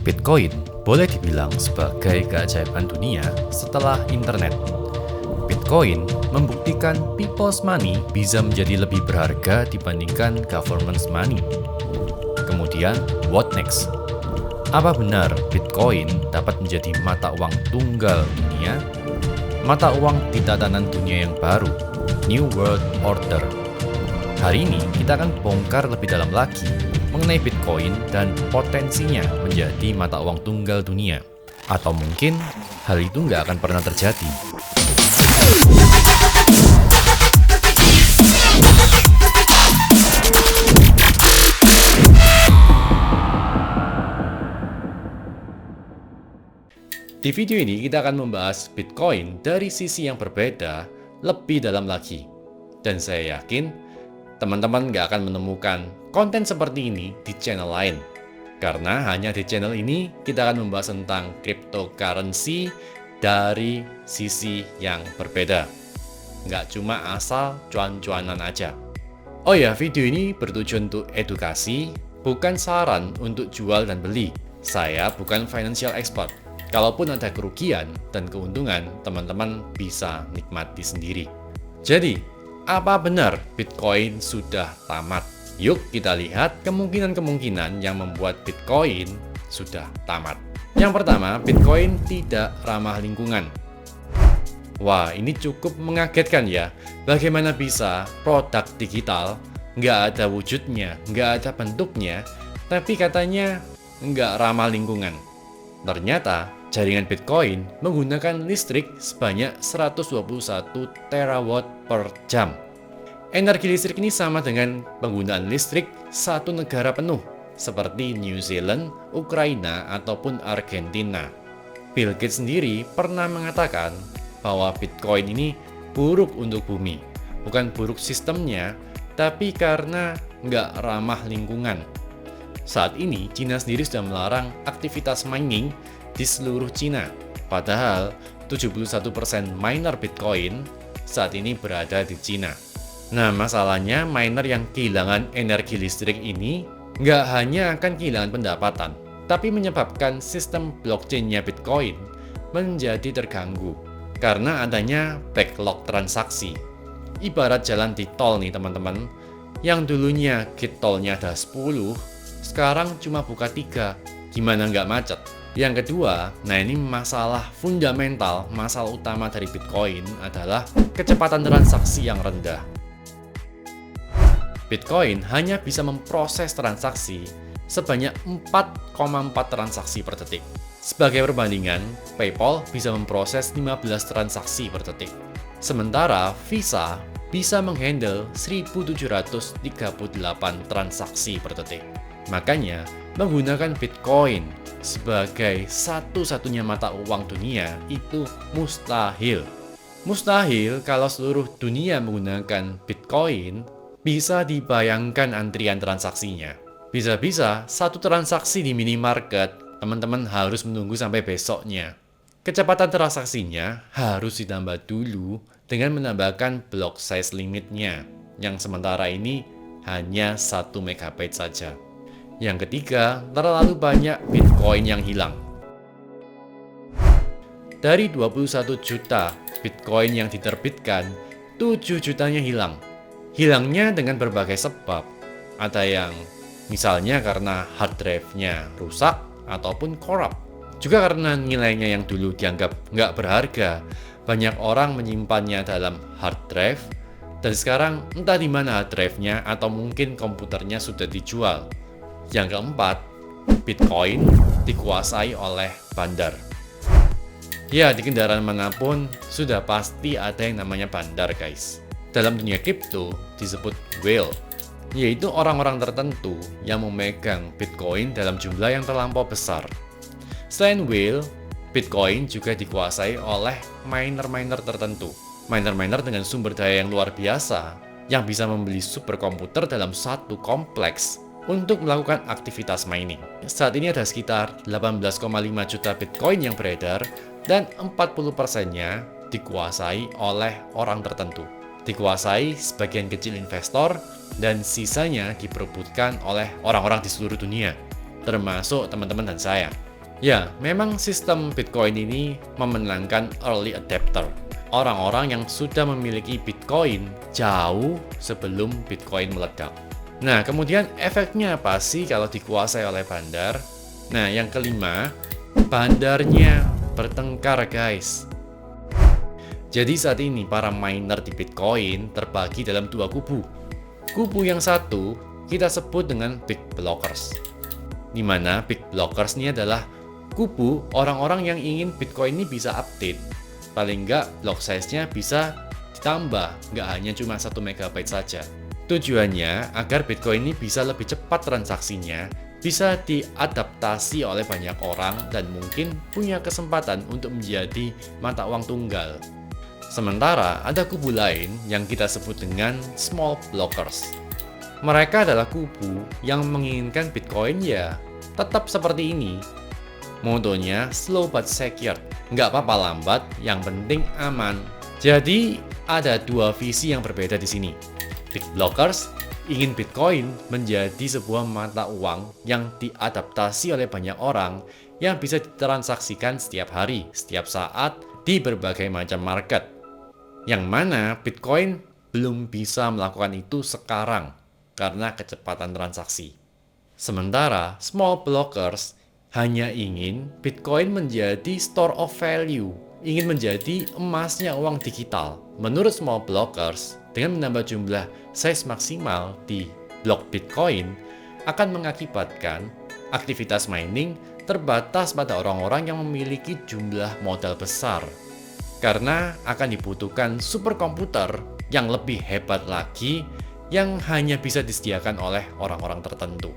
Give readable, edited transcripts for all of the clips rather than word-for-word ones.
Bitcoin boleh dibilang sebagai keajaiban dunia setelah internet. Bitcoin membuktikan people's money bisa menjadi lebih berharga dibandingkan government's money. Kemudian, what next? Apa benar Bitcoin dapat menjadi mata uang tunggal dunia? Mata uang di tatanan dunia yang baru, New World Order. Hari ini kita akan bongkar lebih dalam lagi mengenai Bitcoin dan potensinya menjadi mata uang tunggal dunia. Atau mungkin hal itu nggak akan pernah terjadi. Di video ini kita akan membahas Bitcoin dari sisi yang berbeda lebih dalam lagi. Dan saya yakin teman-teman nggak akan menemukan konten seperti ini di channel lain. Karena hanya di channel ini kita akan membahas tentang cryptocurrency dari sisi yang berbeda. Nggak cuma asal cuan-cuanan aja. Oh ya, video ini bertujuan untuk edukasi, bukan saran untuk jual dan beli. Saya bukan financial expert. Kalaupun ada kerugian dan keuntungan, teman-teman bisa nikmati sendiri. Jadi, apa benar Bitcoin sudah tamat? Yuk kita lihat kemungkinan-kemungkinan yang membuat Bitcoin sudah tamat. Yang pertama, Bitcoin tidak ramah lingkungan. Wah, ini cukup mengagetkan ya. Bagaimana bisa produk digital nggak ada wujudnya, nggak ada bentuknya, tapi katanya nggak ramah lingkungan. Ternyata, jaringan Bitcoin menggunakan listrik sebanyak 121 terawatt per jam. Energi listrik ini sama dengan penggunaan listrik satu negara penuh, seperti New Zealand, Ukraina, ataupun Argentina. Bill Gates sendiri pernah mengatakan bahwa Bitcoin ini buruk untuk bumi. Bukan buruk sistemnya, tapi karena nggak ramah lingkungan. Saat ini, Cina sendiri sudah melarang aktivitas mining di seluruh Cina. Padahal, 71% miner Bitcoin saat ini berada di Cina. Nah, masalahnya miner yang kehilangan energi listrik ini nggak hanya akan kehilangan pendapatan, tapi menyebabkan sistem blockchain-nya Bitcoin menjadi terganggu karena adanya backlog transaksi. Ibarat jalan di tol nih teman-teman, yang dulunya gate tolnya ada 10, sekarang cuma buka 3, gimana nggak macet? Yang kedua, nah ini masalah fundamental, masalah utama dari Bitcoin adalah kecepatan transaksi yang rendah. Bitcoin hanya bisa memproses transaksi sebanyak 4,4 transaksi per detik. Sebagai perbandingan, PayPal bisa memproses 15 transaksi per detik. Sementara Visa bisa menghandle 1738 transaksi per detik. Makanya, menggunakan Bitcoin sebagai satu-satunya mata uang dunia itu mustahil. Mustahil kalau seluruh dunia menggunakan Bitcoin, bisa dibayangkan antrian transaksinya. Bisa-bisa satu transaksi di minimarket, teman-teman harus menunggu sampai besoknya. Kecepatan transaksinya harus ditambah dulu dengan menambahkan block size limitnya, yang sementara ini hanya 1 MB saja. Yang ketiga, terlalu banyak Bitcoin yang hilang. Dari 21 juta Bitcoin yang diterbitkan, 7 jutanya hilang. Hilangnya dengan berbagai sebab. Ada yang misalnya karena hard drive-nya rusak ataupun korup. Juga karena nilainya yang dulu dianggap nggak berharga. Banyak orang menyimpannya dalam hard drive, dan sekarang entah di mana hard drive-nya atau mungkin komputernya sudah dijual. Yang keempat, Bitcoin dikuasai oleh bandar. Ya, di kendaraan manapun sudah pasti ada yang namanya bandar, guys. Dalam dunia kripto disebut whale, yaitu orang-orang tertentu yang memegang Bitcoin dalam jumlah yang terlampau besar. Selain whale, Bitcoin juga dikuasai oleh miner-miner tertentu. Miner-miner dengan sumber daya yang luar biasa, yang bisa membeli superkomputer dalam satu kompleks untuk melakukan aktivitas mining. Saat ini ada sekitar 18,5 juta Bitcoin yang beredar dan 40%-nya dikuasai oleh orang tertentu. Dikuasai sebagian kecil investor dan sisanya diperebutkan oleh orang-orang di seluruh dunia, termasuk teman-teman dan saya. Ya, memang sistem Bitcoin ini memenangkan early adopter. Orang-orang yang sudah memiliki Bitcoin jauh sebelum Bitcoin meledak. Nah, kemudian efeknya apa sih kalau dikuasai oleh bandar? Nah, yang kelima, bandarnya bertengkar, guys. Jadi saat ini para miner di Bitcoin terbagi dalam dua kubu. Kubu yang satu kita sebut dengan Big Blockers. Di mana Big Blockers ini adalah kubu orang-orang yang ingin Bitcoin ini bisa update. Paling nggak block size-nya bisa ditambah, nggak hanya cuma 1 MB saja. Tujuannya agar Bitcoin ini bisa lebih cepat transaksinya, bisa diadaptasi oleh banyak orang, dan mungkin punya kesempatan untuk menjadi mata uang tunggal. Sementara ada kubu lain yang kita sebut dengan Small Blockers. Mereka adalah kubu yang menginginkan Bitcoin ya tetap seperti ini. Motonya slow but secure, nggak apa-apa lambat, yang penting aman. Jadi ada dua visi yang berbeda di sini. Big Blockers ingin Bitcoin menjadi sebuah mata uang yang diadaptasi oleh banyak orang yang bisa ditransaksikan setiap hari, setiap saat, di berbagai macam market. Yang mana Bitcoin belum bisa melakukan itu sekarang karena kecepatan transaksi. Sementara Small Blockers hanya ingin Bitcoin menjadi store of value, ingin menjadi emasnya uang digital. Menurut Small Blockers, dengan menambah jumlah size maksimal di blok Bitcoin akan mengakibatkan aktivitas mining terbatas pada orang-orang yang memiliki jumlah modal besar. Karena akan dibutuhkan superkomputer yang lebih hebat lagi yang hanya bisa disediakan oleh orang-orang tertentu.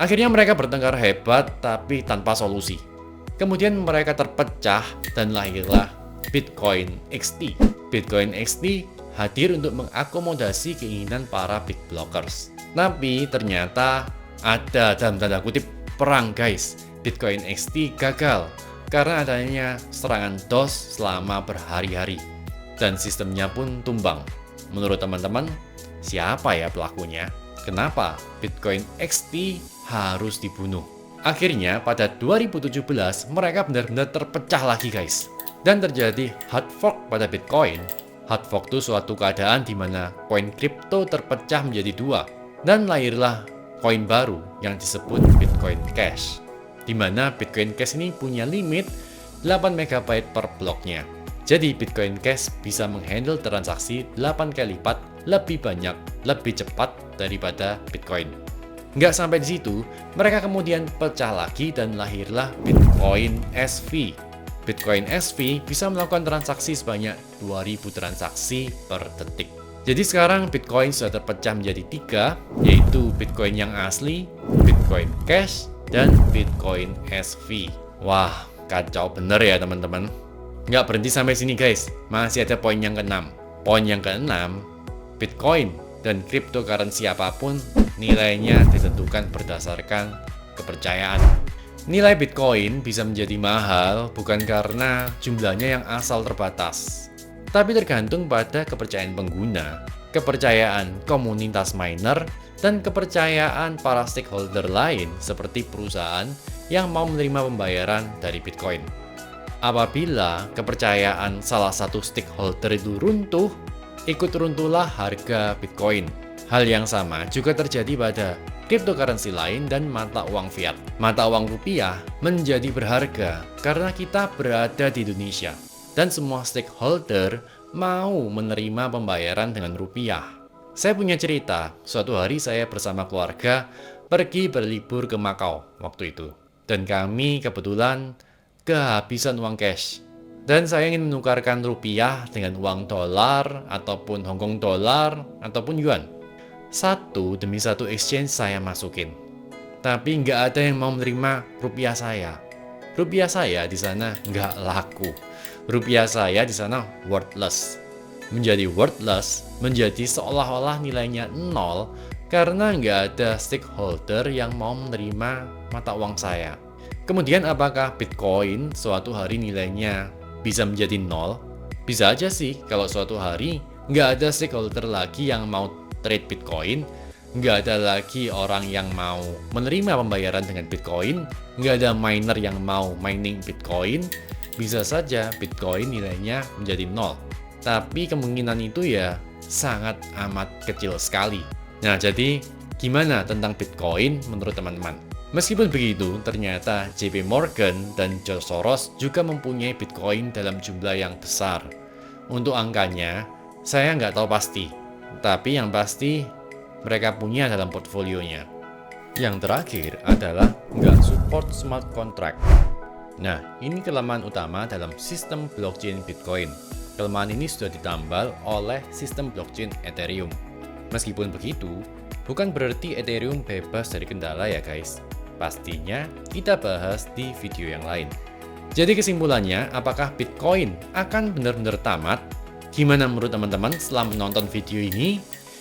Akhirnya mereka bertengkar hebat tapi tanpa solusi. Kemudian mereka terpecah dan lahirlah Bitcoin XT. Bitcoin XT hadir untuk mengakomodasi keinginan para Big Blockers. Tapi ternyata ada dalam tanda kutip perang, guys. Bitcoin XT gagal karena adanya serangan DOS selama berhari-hari. Dan sistemnya pun tumbang. Menurut teman-teman, siapa ya pelakunya? Kenapa Bitcoin XT harus dibunuh? Akhirnya pada 2017 mereka benar-benar terpecah lagi, guys. Dan terjadi hard fork pada Bitcoin. Hard fork itu suatu keadaan di mana koin kripto terpecah menjadi dua. Dan lahirlah koin baru yang disebut Bitcoin Cash. Di mana Bitcoin Cash ini punya limit 8 MB per bloknya. Jadi Bitcoin Cash bisa menghandle transaksi 8 kali lipat lebih banyak, lebih cepat daripada Bitcoin. Nggak sampai di situ, mereka kemudian pecah lagi dan lahirlah Bitcoin SV. Bitcoin SV bisa melakukan transaksi sebanyak 2000 transaksi per detik. Jadi sekarang Bitcoin sudah terpecah menjadi 3, yaitu Bitcoin yang asli, Bitcoin Cash, dan Bitcoin SV. Wah, kacau bener ya teman-teman. Nggak berhenti sampai sini, guys. Masih ada poin yang ke-6. Poin yang ke-6, Bitcoin dan cryptocurrency apapun nilainya ditentukan berdasarkan kepercayaan. Nilai Bitcoin bisa menjadi mahal bukan karena jumlahnya yang asal terbatas, tapi tergantung pada kepercayaan pengguna, kepercayaan komunitas miner, dan kepercayaan para stakeholder lain seperti perusahaan yang mau menerima pembayaran dari Bitcoin. Apabila kepercayaan salah satu stakeholder itu runtuh, ikut runtuhlah harga Bitcoin. Hal yang sama juga terjadi pada cryptocurrency lain dan mata uang fiat. Mata uang rupiah menjadi berharga karena kita berada di Indonesia dan semua stakeholder mau menerima pembayaran dengan rupiah. Saya punya cerita, suatu hari saya bersama keluarga pergi berlibur ke Makau waktu itu. Dan kami kebetulan kehabisan uang cash. Dan saya ingin menukarkan rupiah dengan uang dolar, ataupun Hongkong dolar, ataupun yuan. Satu demi satu exchange saya masukin. Tapi nggak ada yang mau menerima rupiah saya. Rupiah saya di sana nggak laku. Rupiah saya di sana worthless. Menjadi worthless, menjadi seolah-olah nilainya nol karena nggak ada stakeholder yang mau menerima mata uang saya. Kemudian apakah Bitcoin suatu hari nilainya bisa menjadi nol? Bisa aja sih kalau suatu hari nggak ada stakeholder lagi yang mau trade Bitcoin, Nggak ada lagi orang yang mau menerima pembayaran dengan Bitcoin, nggak ada miner yang mau mining Bitcoin, bisa saja Bitcoin nilainya menjadi nol. Tapi kemungkinan itu ya sangat amat kecil sekali. Nah, jadi gimana tentang Bitcoin menurut teman-teman? Meskipun begitu, ternyata JP Morgan dan George Soros juga mempunyai Bitcoin dalam jumlah yang besar. Untuk angkanya, saya nggak tahu pasti. Tapi yang pasti, mereka punya dalam portfolionya. Yang terakhir adalah nggak support smart contract. Nah, ini kelemahan utama dalam sistem blockchain Bitcoin. Kelemahan ini sudah ditambal oleh sistem blockchain Ethereum. Meskipun begitu, bukan berarti Ethereum bebas dari kendala ya guys. Pastinya kita bahas di video yang lain. Jadi kesimpulannya, apakah Bitcoin akan benar-benar tamat? Gimana menurut teman-teman setelah menonton video ini?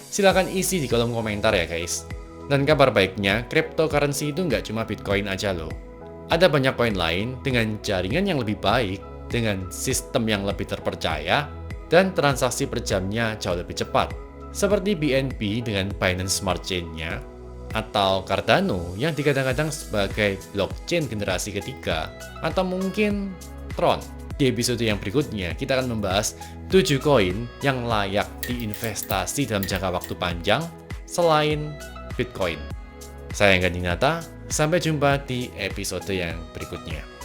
Silahkan isi di kolom komentar ya guys. Dan kabar baiknya, cryptocurrency itu nggak cuma Bitcoin aja loh. Ada banyak koin lain dengan jaringan yang lebih baik, dengan sistem yang lebih terpercaya, dan transaksi per jamnya jauh lebih cepat. Seperti BNB dengan Binance Smart Chain-nya, atau Cardano yang digadang-gadang sebagai blockchain generasi ketiga, atau mungkin Tron. Di episode yang berikutnya, kita akan membahas 7 koin yang layak diinvestasi dalam jangka waktu panjang selain Bitcoin. Saya Gandhi Nata, sampai jumpa di episode yang berikutnya.